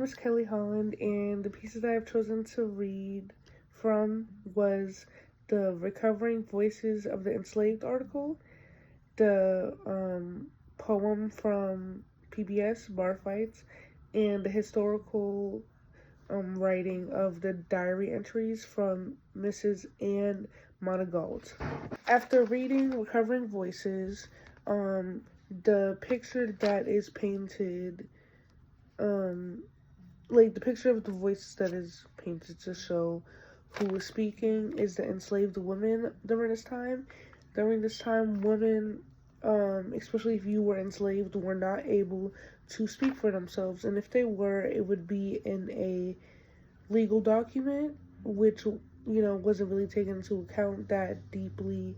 name is Kelly Holland, and the pieces that I've chosen to read from was the Recovering Voices of the Enslaved article, the poem from PBS, Bar Fights, and the historical writing of the diary entries from Mrs. Anne Monagold. After reading Recovering Voices, the picture that is painted, like the picture of the voice that is painted to show who was speaking is the enslaved women during this time. During this time, women, especially if you were enslaved, were not able to speak for themselves. And if they were, it would be in a legal document, which, wasn't really taken into account that deeply.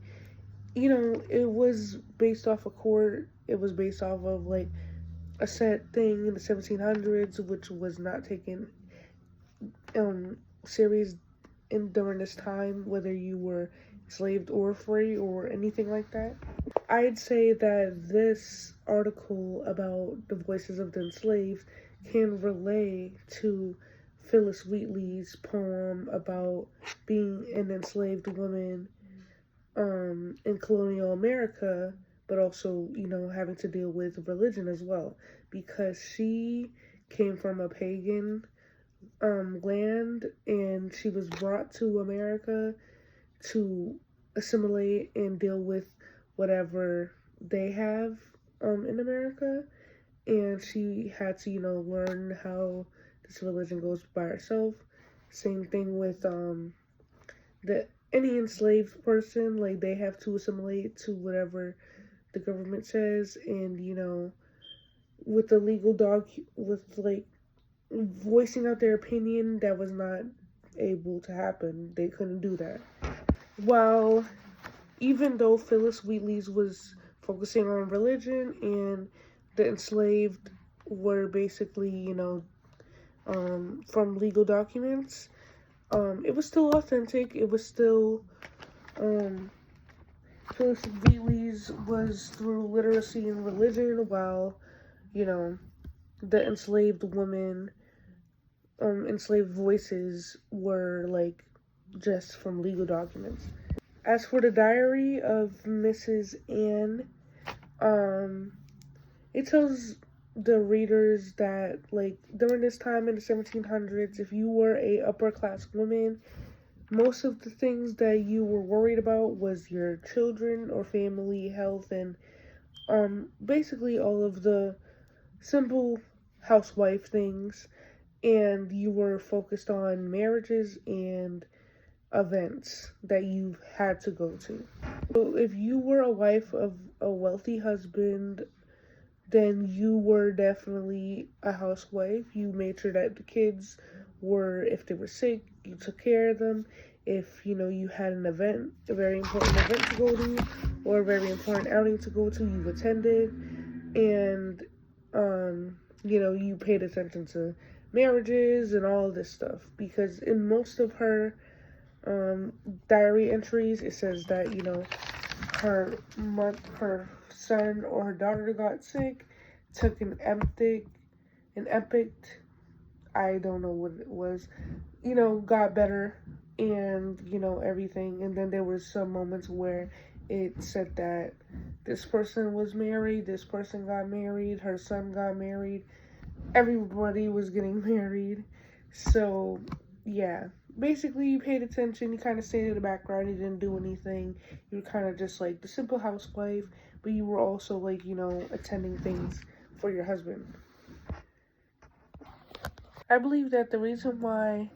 It was based off a court. It was based off of, like, a set thing in the 1700s, which was not taken serious during this time, whether you were enslaved or free or anything like that. I'd say that this article about the voices of the enslaved can relate to Phyllis Wheatley's poem about being an enslaved woman in colonial America, but also, having to deal with religion as well, because she came from a pagan land, and she was brought to America to assimilate and deal with whatever they have in America, and she had to, learn how this religion goes by herself. Same thing with the any enslaved person, like, they have to assimilate to whatever the government says, and with the legal dog, with, like, voicing out their opinion, that was not able to happen. They couldn't do that. While even though Phyllis Wheatley's was focusing on religion and the enslaved were basically, from legal documents, it was still authentic. It was still, Phyllis Wheatley's was through literacy and religion, while, the enslaved women, enslaved voices were, like, just from legal documents. As for the diary of Mrs. Anne, it tells the readers that, like, during this time in the 1700s, if you were a upper class woman, most of the things that you were worried about was your children or family health, and basically all of the simple housewife things, and you were focused on marriages and events that you had to go to. So if you were a wife of a wealthy husband, then you were definitely a housewife. You made sure that the kids were, if they were sick, you took care of them. If, you had an event, a very important event to go to, or a very important outing to go to, you attended. And, you paid attention to marriages and all this stuff. Because in most of her diary entries, it says that, her son or her daughter got sick, took an epic, I don't know what it was, got better, and, everything. And then there was some moments where it said that this person was married, this person got married, her son got married, everybody was getting married. So, yeah. Basically, you paid attention, you kind of stayed in the background, you didn't do anything. You were kind of just like the simple housewife, but you were also, like, attending things for your husband. I believe that the reason why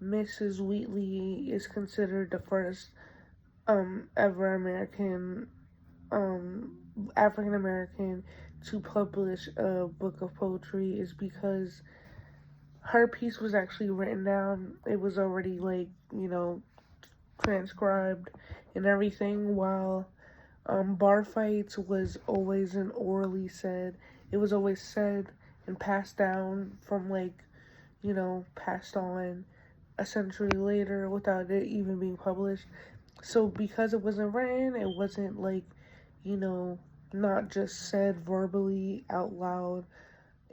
Mrs. Wheatley is considered the first ever African American to publish a book of poetry is because her piece was actually written down. It was already, like, transcribed and everything, while bar fights was always an orally said. It was always said and passed down from, like, passed on a century later without it even being published. So because it wasn't written, it wasn't, like, not just said verbally out loud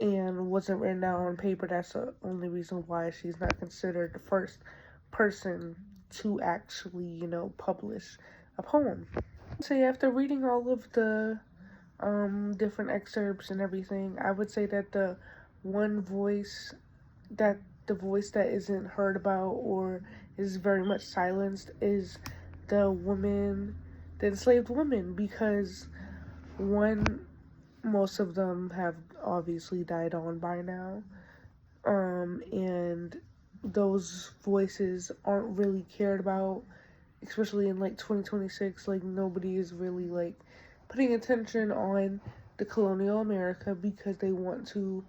and wasn't written down on paper. That's the only reason why she's not considered the first person to actually, publish a poem. So after reading all of the different excerpts and everything, I would say that one voice that the voice that isn't heard about or is very much silenced is the enslaved women, because one, most of them have obviously died on by now, and those voices aren't really cared about, especially in like 2026. Like, nobody is really like putting attention on the colonial America, because they want to,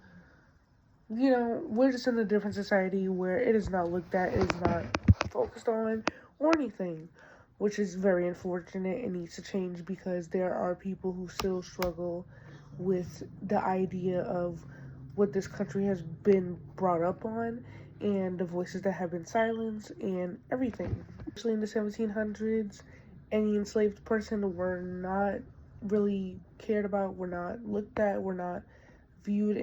we're just in a different society where it is not looked at, it is not focused on or anything, which is very unfortunate and needs to change, because there are people who still struggle with the idea of what this country has been brought up on, and the voices that have been silenced and everything. Especially in the 1700s, any enslaved person were not really cared about, were not looked at, were not viewed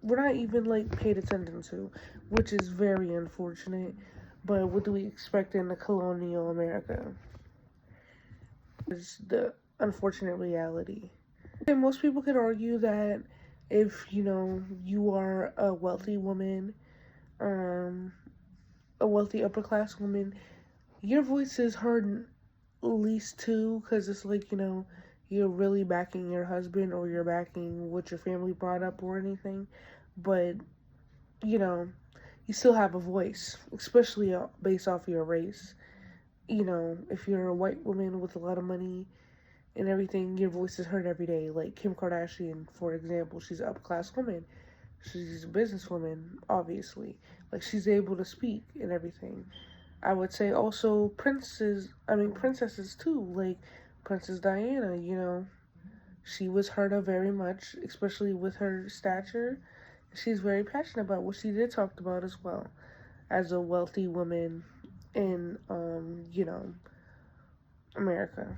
we're not even like paid attention to, which is very unfortunate. But what do we expect in the colonial America? Is the unfortunate reality. And most people could argue that if you are a wealthy woman, a wealthy upper class woman, your voice is heard at least too, because it's like, you're really backing your husband, or you're backing what your family brought up or anything. But you still have a voice, especially based off your race. If you're a white woman with a lot of money and everything, your voice is heard every day. Like Kim Kardashian, for example, she's an upper class woman. She's a businesswoman, obviously. Like, she's able to speak and everything. I would say also princesses too. Like Princess Diana, she was heard of very much, especially with her stature. She's very passionate about what she did talk about as well, as a wealthy woman in, America.